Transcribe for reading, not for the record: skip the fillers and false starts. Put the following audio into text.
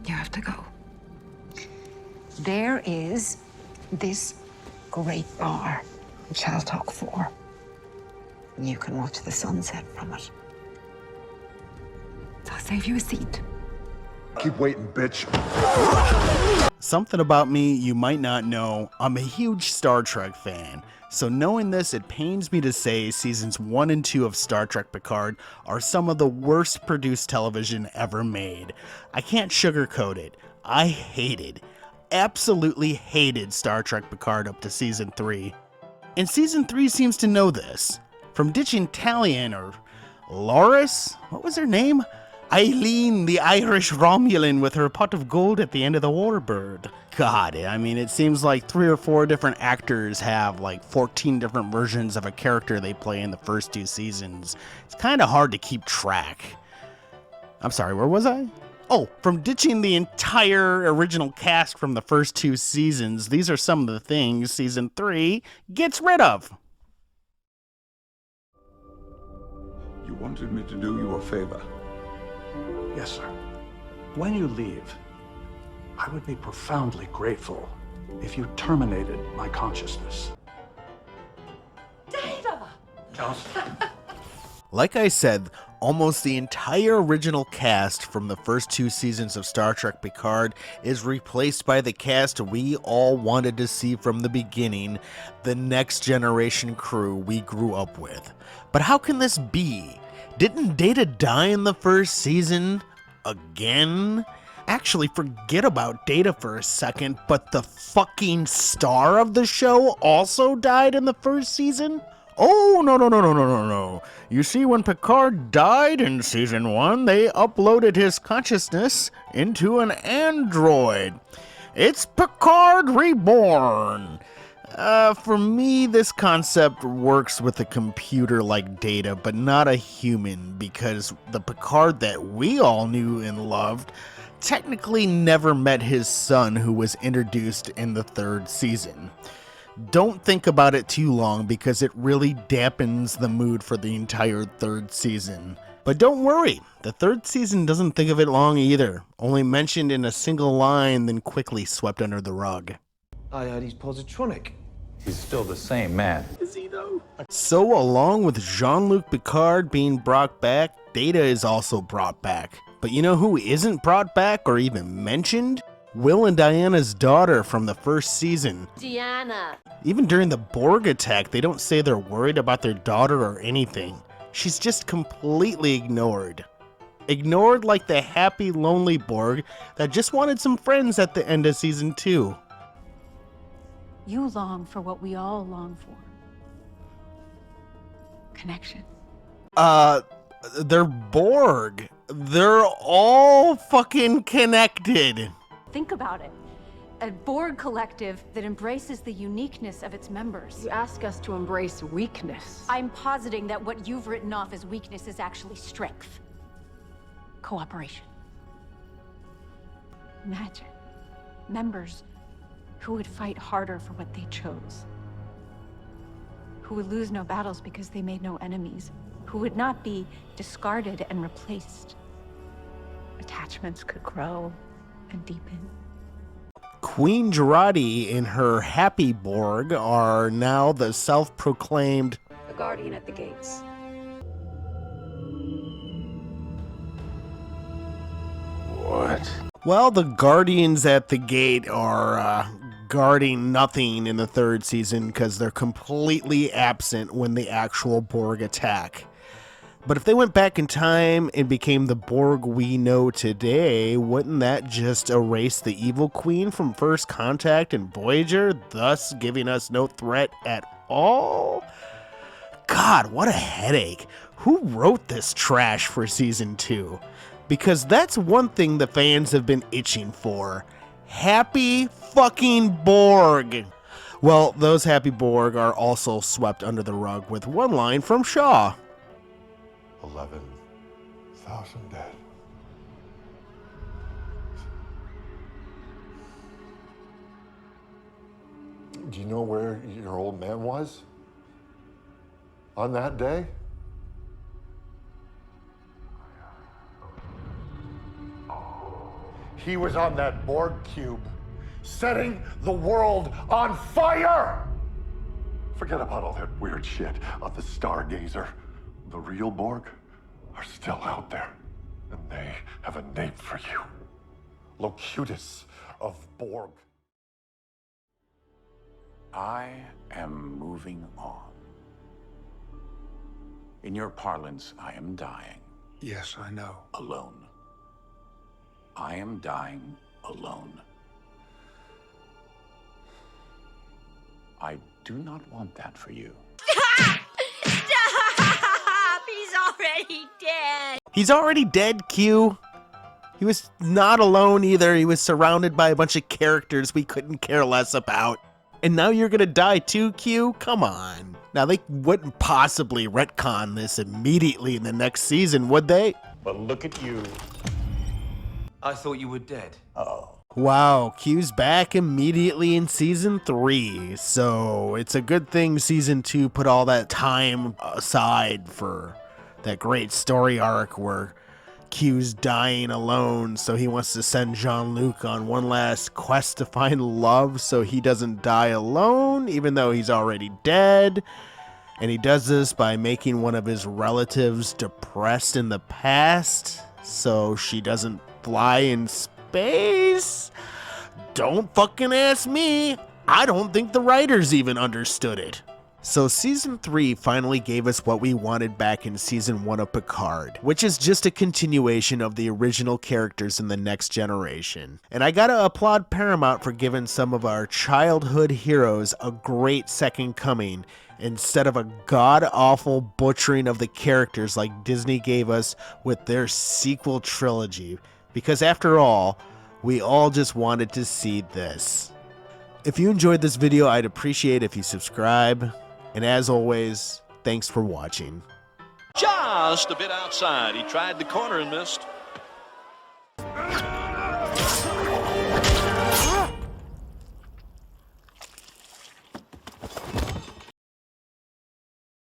You have to go. There is this great bar, which I'll talk for. You can watch the sunset from it. I'll save you a seat. Keep waiting, bitch. Something about me you might not know, I'm a huge Star Trek fan. So knowing this, it pains me to say seasons 1 and 2 of Star Trek Picard are some of the worst produced television ever made. I can't sugarcoat it. I absolutely hated Star Trek Picard up to season 3. And season 3 seems to know this. From ditching Talion or Loris, what was her name? Eileen, the Irish Romulan with her pot of gold at the end of the Warbird. God, I mean, it seems like 3 or 4 different actors have like 14 different versions of a character they play in the first 2 seasons. It's kind of hard to keep track. I'm sorry, where was I? Oh, from ditching the entire original cast from the first 2 seasons, these are some of the things season 3 gets rid of. You wanted me to do you a favor. Yes, sir. When you leave, I would be profoundly grateful if you terminated my consciousness. Data! Like I said, almost the entire original cast from the first 2 seasons of Star Trek Picard is replaced by the cast we all wanted to see from the beginning, the next generation crew we grew up with. But how can this be? Didn't Data die in the first season? Again? Actually, forget about Data for a second, but the fucking star of the show also died in the first season? Oh, no. You see, when Picard died in season 1, they uploaded his consciousness into an android. It's Picard Reborn. For me, this concept works with a computer like Data, but not a human, because the Picard that we all knew and loved technically never met his son, who was introduced in the 3rd season. Don't think about it too long, because it really dampens the mood for the entire 3rd season. But don't worry, the 3rd season doesn't think of it long either, only mentioned in a single line, then quickly swept under the rug. I heard he's positronic. He's still the same man. Is he though? So along with Jean-Luc Picard being brought back, Data is also brought back. But you know who isn't brought back or even mentioned? Will and Diana's daughter from the first season. Deanna. Even during the Borg attack, they don't say they're worried about their daughter or anything. She's just completely ignored. Ignored like the happy, lonely Borg that just wanted some friends at the end of season 2. You long for what we all long for. Connection. They're Borg. They're all fucking connected. Think about it. A Borg collective that embraces the uniqueness of its members. You ask us to embrace weakness. I'm positing that what you've written off as weakness is actually strength. Cooperation. Imagine members who would fight harder for what they chose. Who would lose no battles because they made no enemies. Who would not be discarded and replaced. Attachments could grow and deepen. Queen Jurati and her Happy Borg are now the self-proclaimed The Guardian at the gates. What? Well, the Guardians at the gate are guarding nothing in the 3rd season because they're completely absent when the actual Borg attack. But if they went back in time and became the Borg we know today, wouldn't that just erase the evil queen from First Contact and Voyager, thus giving us no threat at all? God, what a headache. Who wrote this trash for season 2? Because that's one thing the fans have been itching for. Happy fucking Borg. Well, those happy Borg are also swept under the rug with one line from Shaw. 11,000 dead. Do you know where your old man was on that day? He was on that Borg cube, setting the world on fire! Forget about all that weird shit of the Stargazer. The real Borg are still out there, and they have a name for you. Locutus of Borg. I am moving on. In your parlance, I am dying. Yes, I know. Alone. I am dying alone. I do not want that for you. Stop! He's already dead! He's already dead, Q. He was not alone either. He was surrounded by a bunch of characters we couldn't care less about. And now you're gonna die too, Q? Come on. Now, they wouldn't possibly retcon this immediately in the next season, would they? But look at you. I thought you were dead. Oh. Wow, Q's back immediately in season 3. So it's a good thing season 2 put all that time aside for that great story arc where Q's dying alone, so he wants to send Jean-Luc on one last quest to find love so he doesn't die alone, even though he's already dead. And he does this by making one of his relatives depressed in the past, so she doesn't fly in space. Don't fucking ask me. I don't think the writers even understood it. So season 3 finally gave us what we wanted back in season 1 of Picard, which is just a continuation of the original characters in the Next Generation. And I gotta applaud Paramount for giving some of our childhood heroes a great second coming instead of a god-awful butchering of the characters like Disney gave us with their sequel trilogy. Because after all, we all just wanted to see this. If you enjoyed this video, I'd appreciate if you subscribe. And as always, thanks for watching. Just a bit outside. He tried the corner and missed.